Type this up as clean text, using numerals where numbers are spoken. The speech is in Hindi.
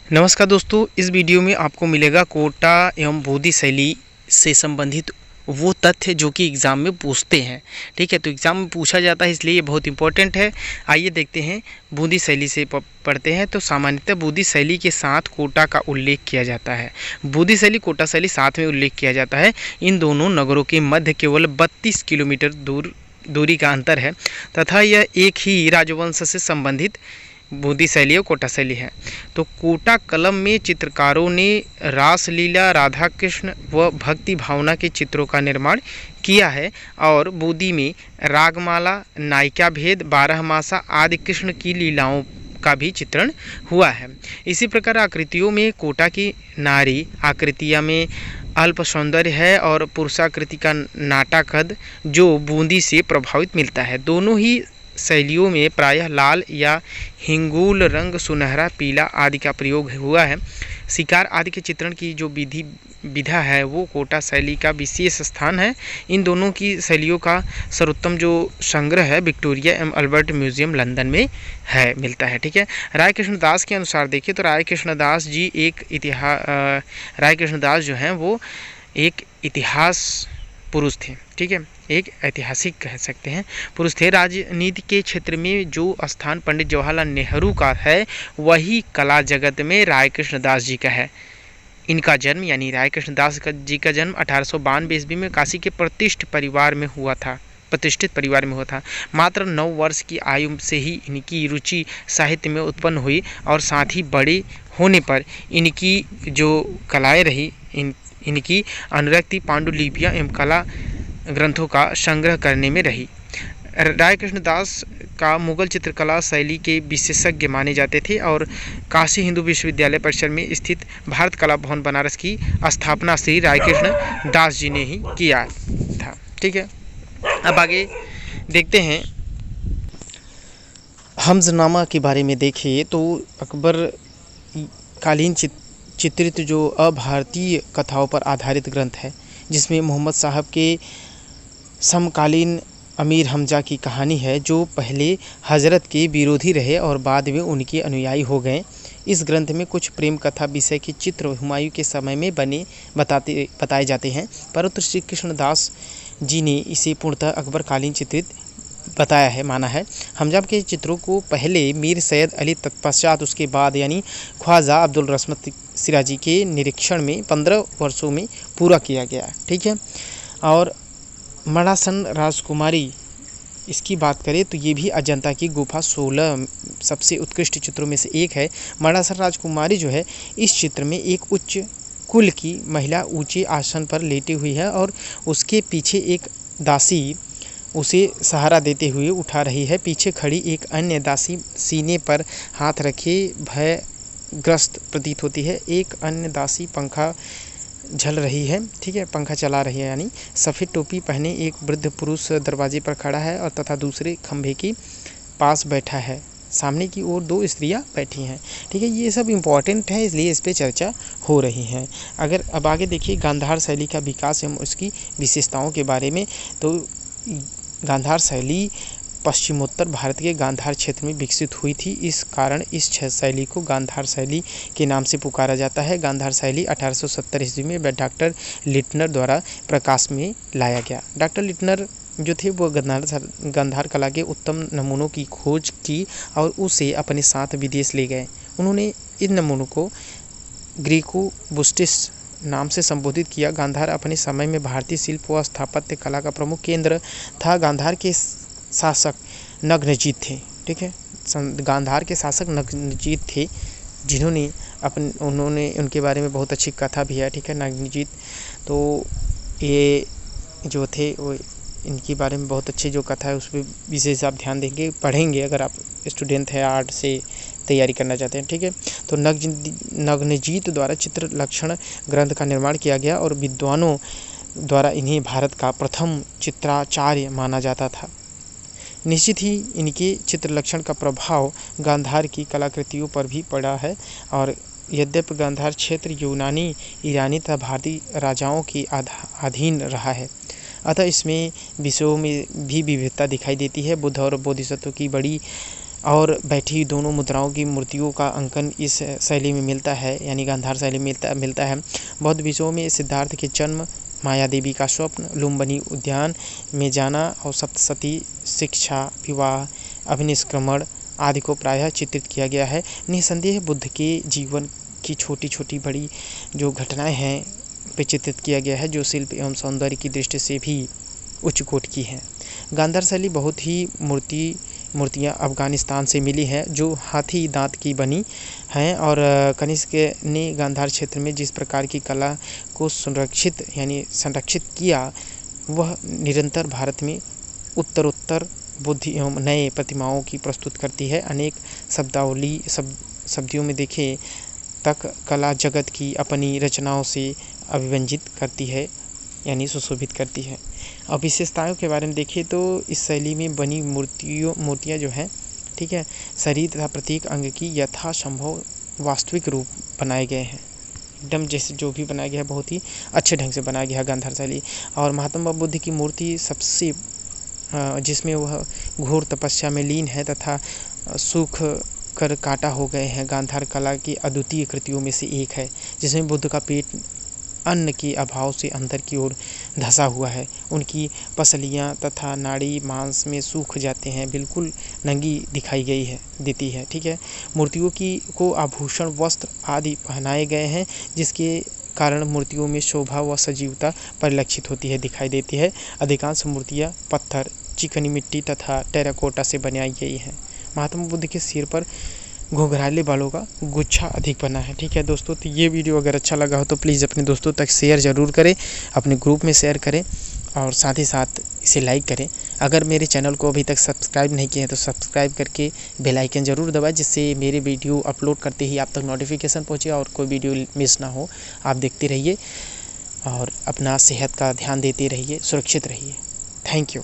नमस्कार दोस्तों, इस वीडियो में आपको मिलेगा कोटा एवं बोधि शैली से संबंधित वो तथ्य जो कि एग्ज़ाम में पूछते हैं। ठीक है, तो एग्ज़ाम में पूछा जाता है इसलिए ये बहुत इंपॉर्टेंट है। आइए देखते हैं, बोधि शैली से पढ़ते हैं। तो सामान्यतः बोधि शैली के साथ कोटा का उल्लेख किया जाता है। बोधि शैली कोटा शैली साथ में उल्लेख किया जाता है। इन दोनों नगरों के मध्य केवल 32 किलोमीटर दूरी का अंतर है तथा यह एक ही राजवंश से संबंधित बोधि शैली और कोटा शैली है। तो कोटा कलम में चित्रकारों ने रासलीला, राधा कृष्ण व भक्ति भावना के चित्रों का निर्माण किया है और बोधि में रागमाला, नायिका भेद, 12 मासा आदि कृष्ण की लीलाओं का भी चित्रण हुआ है। इसी प्रकार आकृतियों में कोटा की नारी आकृतियाँ में अल्प सौंदर्य है और पुरुषाकृति का नाटा कद जो बूंदी से प्रभावित मिलता है। दोनों ही शैलियों में प्रायः लाल या हिंगूल रंग, सुनहरा, पीला आदि का प्रयोग हुआ है। शिकार आदि के चित्रण की जो विधा है वो कोटा शैली का विशेष स्थान है। इन दोनों की शैलियों का सर्वोत्तम जो संग्रह है विक्टोरिया एवं अल्बर्ट म्यूजियम लंदन में है, मिलता है। ठीक है, राय कृष्णदास के अनुसार देखिए तो राय कृष्णदास जो हैं वो एक इतिहास पुरुष थे। ठीक है, एक ऐतिहासिक कह सकते हैं पुरुष थे। राजनीति के क्षेत्र में जो स्थान पंडित जवाहरलाल नेहरू का है वही कला जगत में राय कृष्णदास जी का है। इनका जन्म यानी राय कृष्णदास जी का जन्म 1892 ईस्वी में काशी के प्रतिष्ठित परिवार में हुआ था। मात्र 9 वर्ष की आयु से ही इनकी रुचि साहित्य में उत्पन्न हुई और साथ ही बड़े होने पर इनकी जो कलाएँ रही इनकी अनुरक्ति पांडुलिपियाँ एवं कला ग्रंथों का संग्रह करने में रही। राय कृष्णदास का मुगल चित्रकला शैली के विशेषज्ञ माने जाते थे और काशी हिंदू विश्वविद्यालय परिसर में स्थित भारत कला भवन बनारस की स्थापना श्री राय कृष्ण दास जी ने ही किया था। ठीक है, अब आगे देखते हैं हमजनामा के बारे में। देखिए तो अकबर कालीन चित्रित जो अभारतीय कथाओं पर आधारित ग्रंथ है जिसमें मोहम्मद साहब के समकालीन अमीर हमजा की कहानी है जो पहले हजरत के विरोधी रहे और बाद में उनके अनुयायी हो गए। इस ग्रंथ में कुछ प्रेम कथा विषय के चित्र हुमायूं के समय में बताए जाते हैं, परंतु श्री कृष्णदास जी ने इसे पूर्णतः अकबर कालीन चित्रित माना है। हमजा के चित्रों को पहले मीर सैयद अली तत्पश्चात उसके बाद यानी ख्वाजा अब्दुल रस्मत सिराजी के निरीक्षण में 15 वर्षों में पूरा किया गया। ठीक है, और मणासन राजकुमारी इसकी बात करें तो ये भी अजंता की गुफा 16 सबसे उत्कृष्ट चित्रों में से एक है। मणासन राजकुमारी जो है इस चित्र में एक उच्च कुल की महिला ऊंचे आसन पर लेटी हुई है और उसके पीछे एक दासी उसे सहारा देते हुए उठा रही है। पीछे खड़ी एक अन्य दासी सीने पर हाथ रखे भयग्रस्त प्रतीत होती है। एक अन्य दासी पंखा झल रही है। ठीक है, पंखा चला रही है यानी सफ़ेद टोपी पहने एक वृद्ध पुरुष दरवाजे पर खड़ा है और तथा दूसरे खंभे के पास बैठा है। सामने की ओर 2 स्त्रियां बैठी हैं। ठीक है, ये सब इम्पॉर्टेंट है इसलिए इस पे चर्चा हो रही है। अगर अब आगे देखिए गांधार शैली का विकास एवं उसकी विशेषताओं के बारे में, तो गांधार शैली पश्चिमोत्तर भारत के गांधार क्षेत्र में विकसित हुई थी। इस कारण इस शैली को गांधार शैली के नाम से पुकारा जाता है। गांधार शैली 1870 ईस्वी में डॉक्टर लिटनर द्वारा प्रकाश में लाया गया। डॉक्टर लिटनर जो थे वो गांधार कला के उत्तम नमूनों की खोज की और उसे अपने साथ विदेश ले गए। उन्होंने इन नमूनों को ग्रीको बुस्टिस नाम से संबोधित किया। गांधार अपने समय में भारतीय शिल्प व स्थापत्य कला का प्रमुख केंद्र था। गांधार के शासक नग्नजीत थे। ठीक है, गांधार के शासक नग्नजीत थे जिन्होंने उनके बारे में बहुत अच्छी कथा भी है। ठीक है, नग्नजीत तो ये जो थे वो इनके बारे में बहुत अच्छी जो कथा है उस पर विशेष आप ध्यान देंगे, पढ़ेंगे अगर आप स्टूडेंट हैं आर्ट से तैयारी करना चाहते हैं। ठीक है, तो नग्नजीत द्वारा चित्र लक्षण ग्रंथ का निर्माण किया गया और विद्वानों द्वारा इन्हें भारत का प्रथम चित्राचार्य माना जाता था। निश्चित ही इनके चित्र लक्षण का प्रभाव गांधार की कलाकृतियों पर भी पड़ा है और यद्यपि गांधार क्षेत्र यूनानी, ईरानी तथा भारतीय राजाओं के अधीन रहा है, अतः इसमें विषयों में भी विविधता दिखाई देती है। बुद्ध और बोधिसत्व की बड़ी और बैठी दोनों मुद्राओं की मूर्तियों का अंकन इस शैली में मिलता है, यानी गांधार शैली में मिलता है। बौद्ध विषयों में सिद्धार्थ के जन्म, माया देवी का स्वप्न, लुम्बिनी उद्यान में जाना और सप्तसती शिक्षा, विवाह, अभिनिष्क्रमण आदि को प्रायः चित्रित किया गया है। निसंदेह बुद्ध के जीवन की छोटी छोटी बड़ी जो घटनाएं हैं पे चित्रित किया गया है, जो शिल्प एवं सौंदर्य की दृष्टि से भी उच्च कोटि की है। गांधार शैली बहुत ही मूर्तियाँ अफगानिस्तान से मिली हैं, जो हाथी दांत की बनी हैं, और कनिष्क ने गांधार क्षेत्र में जिस प्रकार की कला को संरक्षित किया, वह निरंतर भारत में उत्तरोत्तर बुद्धि एवं नए प्रतिमाओं की प्रस्तुत करती है। अनेक शब्दियों में देखें तक कला जगत की अपनी रचनाओं से अभिव्यंजित करती है, यानी सुशोभित करती है। अब विशेषताओं के बारे में देखें तो इस शैली में बनी मूर्तियाँ जो हैं, ठीक है, शरीर तथा प्रत्येक अंग की यथासंभव वास्तविक रूप बनाए गए हैं। एकदम जैसे जो भी बनाया गया है बहुत ही अच्छे ढंग से बनाया गया है गांधार शैली। और महात्मा बुद्ध की मूर्ति सबसे जिसमें वह घोर तपस्या में लीन है तथा सूख कर काटा हो गए हैं, गांधार कला की अद्वितीय कृतियों में से एक है, जिसमें बुद्ध का पेट अन्न के अभाव से अंदर की ओर धंसा हुआ है। उनकी पसलियाँ तथा नाड़ी मांस में सूख जाते हैं, बिल्कुल नंगी दिखाई देती है, ठीक है। मूर्तियों को आभूषण, वस्त्र आदि पहनाए गए हैं, जिसके कारण मूर्तियों में शोभा व सजीवता परिलक्षित दिखाई देती है। अधिकांश मूर्तियाँ पत्थर, चिकनी मिट्टी तथा टेराकोटा से बनाई गई हैं। महात्मा बुद्ध के सिर पर घुंघराले बालों का गुच्छा अधिक बना है, ठीक है दोस्तों। तो ये वीडियो अगर अच्छा लगा हो तो प्लीज़ अपने दोस्तों तक शेयर ज़रूर करें, अपने ग्रुप में शेयर करें और साथ ही साथ इसे लाइक करें। अगर मेरे चैनल को अभी तक सब्सक्राइब नहीं किए हैं तो सब्सक्राइब करके बेल आइकन ज़रूर दबाएं, जिससे मेरे वीडियो अपलोड करते ही आप तक नोटिफिकेशन पहुँचे और कोई वीडियो मिस ना हो। आप देखते रहिए और अपना सेहत का ध्यान देते रहिए, सुरक्षित रहिए। Thank you.